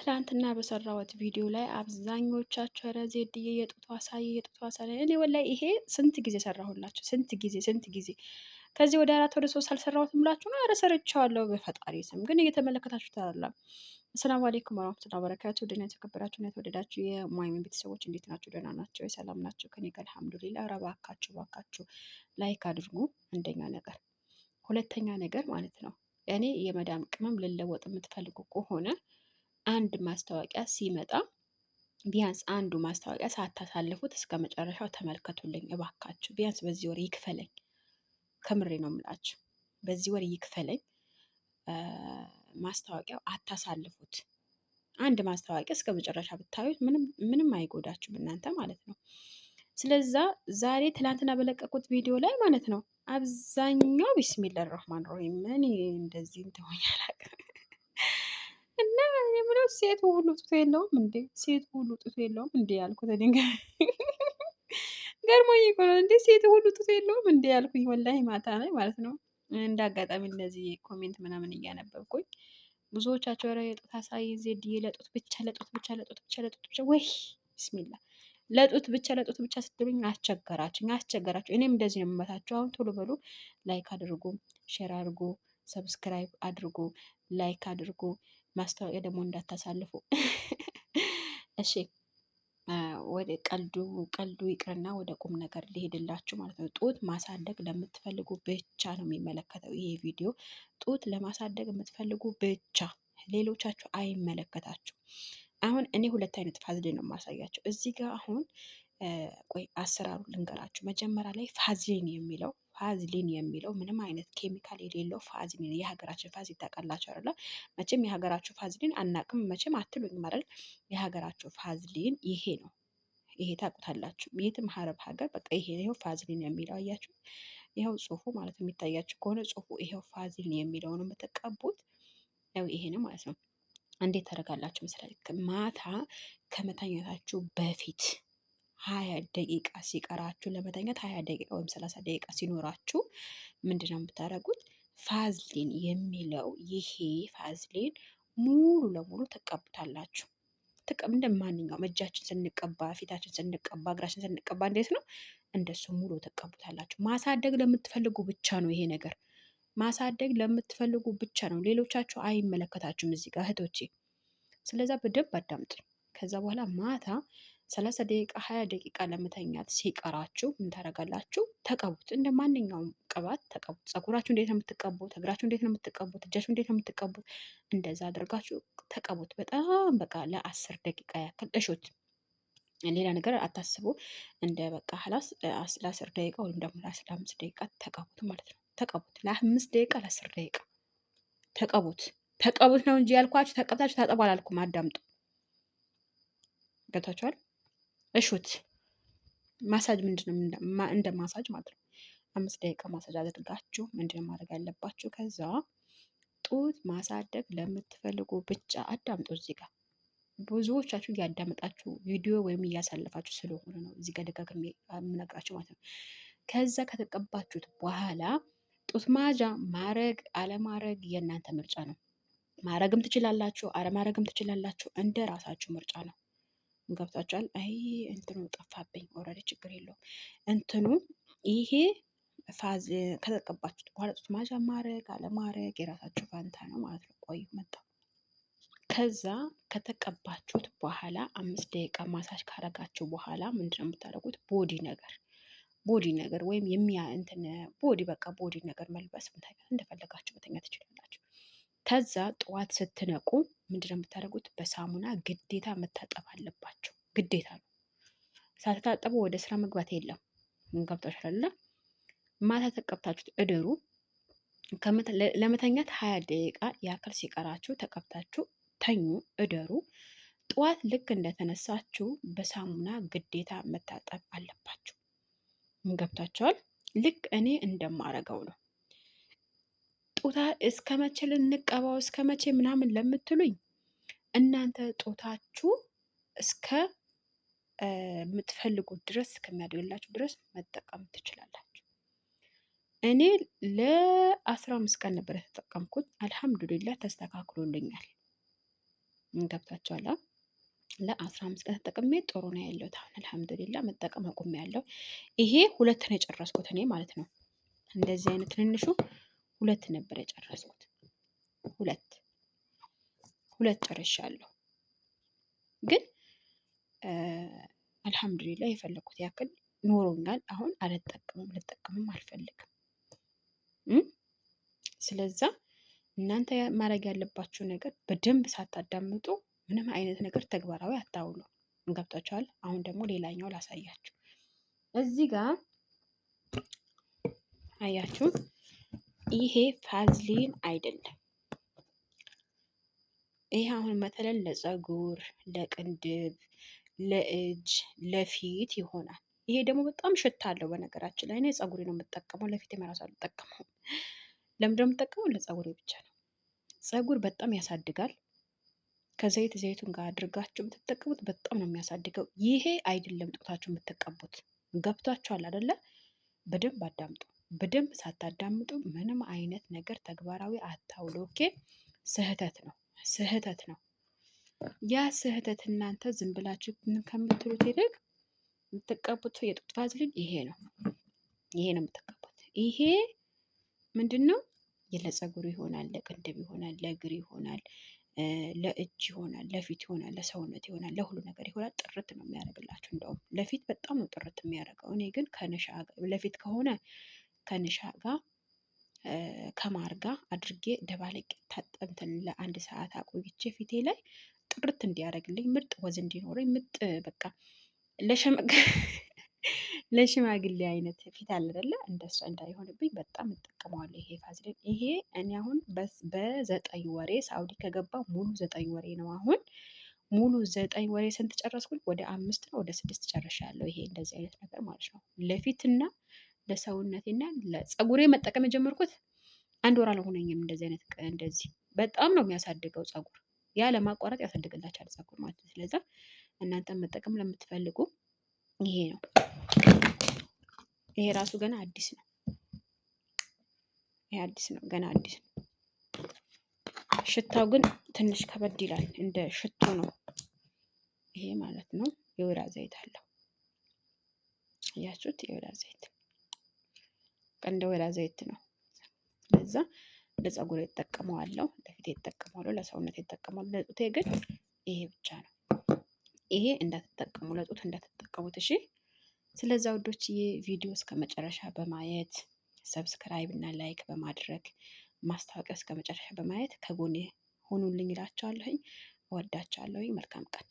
ትላንትና በሰራሁት ቪዲዮ ላይ አብዛኞቻችሁ ኧረ ዜድዬ የጡቷ አሳይ እኔ ወላሂ ይሄ ስንት ጊዜ ሰራሁላችሁ፣ ስንት ጊዜ ከዚህ ወደ 4 ወደ 3 አልሰራሁትም ብላችሁ ነው። ኧረ ሰርቻለሁ በፈጣሪ ስም ግን እየተመለከታችሁ ታላላ። አሰላሙ አለይኩም ወራህመቱላሂ ወበረካቱ። ደህና የተከበራችሁ እና የተወደዳችሁ የሙአሚን ቤተሰቦች እንዴት ናችሁ? ደህና ናቸው? የሰላም ናቸው? ከኔ ጋር አልሐምዱሊላህ። ኧረ እባካችሁ ላይክ አድርጉ። አንደኛ ነገር፣ ሁለተኛ ነገር ማለት ነው እኔ የመዳም ቅመም ልለወጥ የምትፈልጉ ከሆነ አንድ ማስታወቂያ ሲመጣ ቢያንስ አንዱ ማስታወቂያ ሳታሳልፉት እስከ መጨረሻው ተመልከቱልኝ እባካችሁ። ቢያንስ በዚህ ወር ይክፈለኝ፣ ከምሬ ነው የምላችሁ። በዚህ ወር ይክፈለኝ። ማስታወቂያው አታሳልፉት። አንድ ማስታወቂያ እስከ መጨረሻ ብታዩት ምንም አይጎዳችሁም እናንተ ማለት ነው። ስለዛ ዛሬ ትላንትና በለቀቁት ቪዲዮ ላይ ማለት ነው አብዛኛው ቢስሚላህ ራህማን ራሂም እኔ እንደዚህ እንደሆነ አላውቅም እና የምለው ሴቱ ሁሉ ጡት የለውም እንዴ? ሴቱ ሁሉ ጡት የለውም እንዴ ያልኩት እኔ ገርሞኝ እኮ ነው እንዴ ሴቱ ሁሉ ጡት የለውም እንዴ ያልኩኝ ወላሂ ማታ ላይ ማለት ነው። እንደ አጋጣሚ እንደዚህ ኮሜንት ምናምን እያነበብኩኝ ብዙዎቻቸው ኧረ የጡት አሳይ ዜድዬ ለጡት ብቻ ወይ ቢስሚላ ለጡት ብቻ ስትሉኝ አስቸገራችሁ። እኔም እንደዚህ ነው የምመታችሁ። አሁን ቶሎ በሉ ላይክ አድርጉ፣ ሼር አድርጉ፣ ሰብስክራይብ አድርጉ፣ ላይክ አድርጉ። ማስታወቂያ ደግሞ እንዳታሳልፉ እሺ። ወደ ቀልዱ ይቅርና ወደ ቁም ነገር ሊሄድላችሁ ማለት ነው። ጡት ማሳደግ ለምትፈልጉ ብቻ ነው የሚመለከተው ይሄ ቪዲዮ። ጡት ለማሳደግ የምትፈልጉ ብቻ፣ ሌሎቻችሁ አይመለከታችሁ። አሁን እኔ ሁለት አይነት ፋዝሊን ነው የማሳያቸው እዚህ ጋር። አሁን ቆይ አሰራሩ ልንገራችሁ። መጀመሪያ ላይ ፋዝሊን የሚለው ምንም አይነት ኬሚካል የሌለው ፋዝሊን፣ የሀገራችን ፋዝሊን ታውቃላችሁ አይደለ? መቼም የሀገራችሁ ፋዝሊን አናቅም መቼም አትሉኝም አይደል? የሀገራችሁ ፋዝሊን ይሄ ነው። ይሄ ታውቁታላችሁ። የትም ሀረብ ሀገር በቃ ይሄው ፋዝሊን የሚለው አያችሁ። ይኸው ጽሁፉ ማለት ነው የሚታያችሁ ከሆነ ጽሁፉ ይኸው ፋዝሊን የሚለው ነው የምትቀቡት። ያው ይሄ ነው ማለት ነው። እንዴት ታደርጋላችሁ መሰላችሁ? ማታ ከመተኛታችሁ በፊት 20 ደቂቃ ሲቀራችሁ ለመተኛት 20 ደቂቃ ወይም 30 ደቂቃ ሲኖራችሁ ምንድነው የምታደርጉት? ፋዝሊን የሚለው ይሄ ፋዝሊን ሙሉ ለሙሉ ተቀቡታላችሁ። እንደ ማንኛውም እጃችን ስንቀባ፣ ፊታችን ስንቀባ፣ እግራችን ስንቀባ እንዴት ነው እንደሱ ሙሉ ተቀቡታላችሁ። ማሳደግ ለምትፈልጉ ብቻ ነው ይሄ ነገር። ማሳደግ ለምትፈልጉ ብቻ ነው። ሌሎቻችሁ አይመለከታችሁም እዚህ ጋር እህቶቼ። ስለዛ በደንብ አዳምጡ። ከዛ በኋላ ማታ 30 ደቂቃ 20 ደቂቃ ለመተኛት ሲቀራችሁ ምን ታደርጋላችሁ? ተቀቡት። እንደ ማንኛውም ቅባት ተቀቡት። ፀጉራችሁ እንዴት ነው የምትቀቡት? እግራችሁ እንዴት ነው የምትቀቡት? እጃችሁ እንዴት ነው የምትቀቡት? እንደዛ አድርጋችሁ ተቀቡት። በጣም በቃ ለ10 ደቂቃ ያክል እሹት። ሌላ ነገር አታስቡ። እንደ በቃ ሀላስ ለ10 ደቂቃ ወይም ደግሞ ለ15 ደቂቃ ተቀቡት ማለት ነው። ተቀቡት ለ5 ደቂቃ ለ10 ደቂቃ ተቀቡት ነው እንጂ ያልኳችሁ ተቀብታችሁ ታጠቡ አላልኩም። አዳምጡ። ገብታችኋል? እሹት። ማሳጅ ምንድነው? እንደ ማሳጅ ማለት ነው። 5 ደቂቃ ማሳጅ አድርጋችሁ ምንድነው ማድረግ ያለባችሁ? ከዛ ጡት ማሳደግ ለምትፈልጉ ብቻ አዳምጡ። እዚህ ጋር ብዙዎቻችሁ እያዳመጣችሁ ቪዲዮ ወይም እያሳለፋችሁ ስለሆነ ነው እዚህ ጋር ደጋግሜ የምነግራችሁ ማለት ነው። ከዛ ከተቀባችሁት በኋላ ጡት ማጃ ማረግ አለማረግ የእናንተ ምርጫ ነው። ማረግም ትችላላችሁ፣ አለማረግም ትችላላችሁ። እንደ ራሳችሁ ምርጫ ነው። ገብታችኋል? አይ እንትኑ ጠፋብኝ። ኦልሬዲ ችግር የለውም። እንትኑ ይሄ ፋዝ ከተቀባችሁት በኋላ ጡት ማጃ ማረግ አለማረግ የራሳችሁ ፋንታ ነው ማለት ነው። ቆይ መጣ። ከዛ ከተቀባችሁት በኋላ 5 ደቂቃ ማሳጅ ካረጋችሁ በኋላ ምንድነው የምታደርጉት? ቦዲ ነገር ወይም ቦዲ ነገር መልበስ እንደፈለጋችሁ መተኛ ትችላላችሁ። ከዛ ጠዋት ስትነቁ ምንድነው የምታደርጉት? በሳሙና ግዴታ መታጠብ አለባችሁ። ግዴታ ነው። ሳትታጠቡ ወደ ስራ መግባት የለም። ገብታችኋል? ማታ ተቀብታችሁት እድሩ። ለመተኛት 20 ደቂቃ ያክል ሲቀራችሁ ተቀብታችሁ ተኙ፣ እደሩ። ጠዋት ልክ እንደተነሳችሁ በሳሙና ግዴታ መታጠብ አለባችሁ። ገብታችኋል? ልክ እኔ እንደማረገው ነው። ጡታ እስከ መቼ ልንቀባው እስከ መቼ ምናምን ለምትሉኝ እናንተ ጦታችሁ እስከ የምትፈልጉት ድረስ እስከሚያድግላችሁ ድረስ መጠቀም ትችላላችሁ። እኔ ለ15 ቀን ነበር የተጠቀምኩት። አልሐምዱሊላህ ተስተካክሎልኛል። ገብታችኋል? ለ15 ቀን ተጠቅሜ ጥሩ ነው ያለሁት። አሁን አልሐምዱሊላ መጠቀም አቁሜያለሁ። ይሄ 2 ነው የጨረስኩት እኔ ማለት ነው። እንደዚህ አይነት ትንንሹ 2 ነበር የጨረስኩት። 2 ጨርሻለሁ። ግን አልሐምዱሊላ የፈለኩት ያክል ኖሮኛል። አሁን አልጠቀምም፣ ልጠቀምም አልፈልግም። ስለዛ እናንተ ማድረግ ያለባችሁ ነገር በደንብ ሳታዳምጡ ምንም አይነት ነገር ተግባራዊ አታውሉ። ገብታችኋል? አሁን ደግሞ ሌላኛው ላሳያችሁ። እዚህ ጋር አያችሁ፣ ይሄ ቫዝሊን አይደለም። ይሄ አሁን መተለን ለፀጉር፣ ለቅንድብ፣ ለእጅ፣ ለፊት ይሆናል። ይሄ ደግሞ በጣም ሽታ አለው። በነገራችን ላይ እኔ ፀጉሬ ነው የምጠቀመው፣ ለፊት የመራሱ አልጠቀመው። ለምንድን ነው የምጠቀመው? ለፀጉሬ ብቻ ነው። ፀጉር በጣም ያሳድጋል። ዘይቱን ጋር አድርጋችሁ የምትጠቀሙት በጣም ነው የሚያሳድገው። ይሄ አይደለም ጡታችሁ የምትቀቡት። ገብቷችኋል አይደለ? በደንብ አዳምጡ። በደንብ ሳታዳምጡ ምንም አይነት ነገር ተግባራዊ አታውሉ። ኦኬ? ስህተት ነው፣ ስህተት ነው። ያ ስህተት እናንተ ዝም ብላችሁ ከምትሉት ይልቅ የምትቀቡት የጡት ቫዝሊን ይሄ ነው። ይሄ ነው የምትቀቡት። ይሄ ምንድን ነው? ለፀጉር ይሆናል፣ ለቅንድብ ይሆናል፣ ለእግር ይሆናል፣ ለእጅ ይሆናል፣ ለፊት ይሆናል፣ ለሰውነት ይሆናል፣ ለሁሉ ነገር ይሆናል። ጥርት ነው የሚያደርግላችሁ። እንደውም ለፊት በጣም ነው ጥርት የሚያደርገው። እኔ ግን ለፊት ከሆነ ከንሻ ጋር ከማር ጋር አድርጌ ደባለቄ ታጠብትን ለ1 ሰዓት አቆይቼ ፊቴ ላይ ጥርት እንዲያደርግልኝ፣ ምርጥ ወዝ እንዲኖረኝ፣ ምርጥ በቃ ለሽማግሌ አይነት ፊት አለ አይደለ? እንደሱ እንዳይሆንብኝ በጣም እጠቀመዋለሁ። ይሄ ቫዝሊን ይሄ እኔ አሁን በ9 ወሬ ሳውዲ ከገባ ሙሉ 9 ወሬ ነው። አሁን ሙሉ 9 ወሬ ስንት ጨረስኩኝ? ወደ 5 ነው ወደ 6 ጨርሻለሁ። ይሄ እንደዚህ አይነት ነገር ማለት ነው። ለፊትና ለሰውነቴና ለፀጉሬ መጠቀም የጀመርኩት 1 ወር አልሆነኝም። እንደዚህ አይነት እንደዚህ በጣም ነው የሚያሳድገው ፀጉር፣ ያለ ማቋረጥ ያሳድግላችኋል ፀጉር ማለት ነው። ስለዚህ እናንተ መጠቀም ለምትፈልጉ ይሄ ነው። ይሄ ራሱ ገና አዲስ ነው። ይሄ አዲስ ነው፣ ገና አዲስ ነው። ሽታው ግን ትንሽ ከበድ ይላል። እንደ ሽቶ ነው ይሄ ማለት ነው። የወይራ ዘይት አለው። እያችሁት የወይራ ዘይት እንደ ወይራ ዘይት ነው። ስለዛ ለፀጉር የተጠቀመዋለሁ፣ ለፊት የተጠቀመዋለሁ፣ ለሰውነት የተጠቀመዋለሁ። ለጡቴ ግን ይሄ ብቻ ነው። ይሄ እንዳትጠቀሙ፣ ለጡት እንዳትጠቀሙት። እሺ። ስለዛ ውዶችዬ ቪዲዮ እስከ መጨረሻ በማየት ሰብስክራይብ እና ላይክ በማድረግ ማስታወቂያ እስከ መጨረሻ በማየት ከጎኔ ሁኑልኝ እላችኋለሁኝ። እወዳችኋለሁኝ። መልካም ቀን